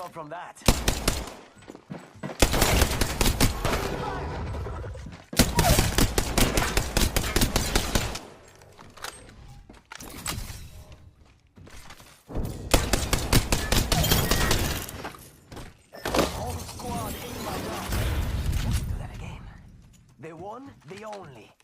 job from that. Whole squad in my round. Do that again. The one, the only.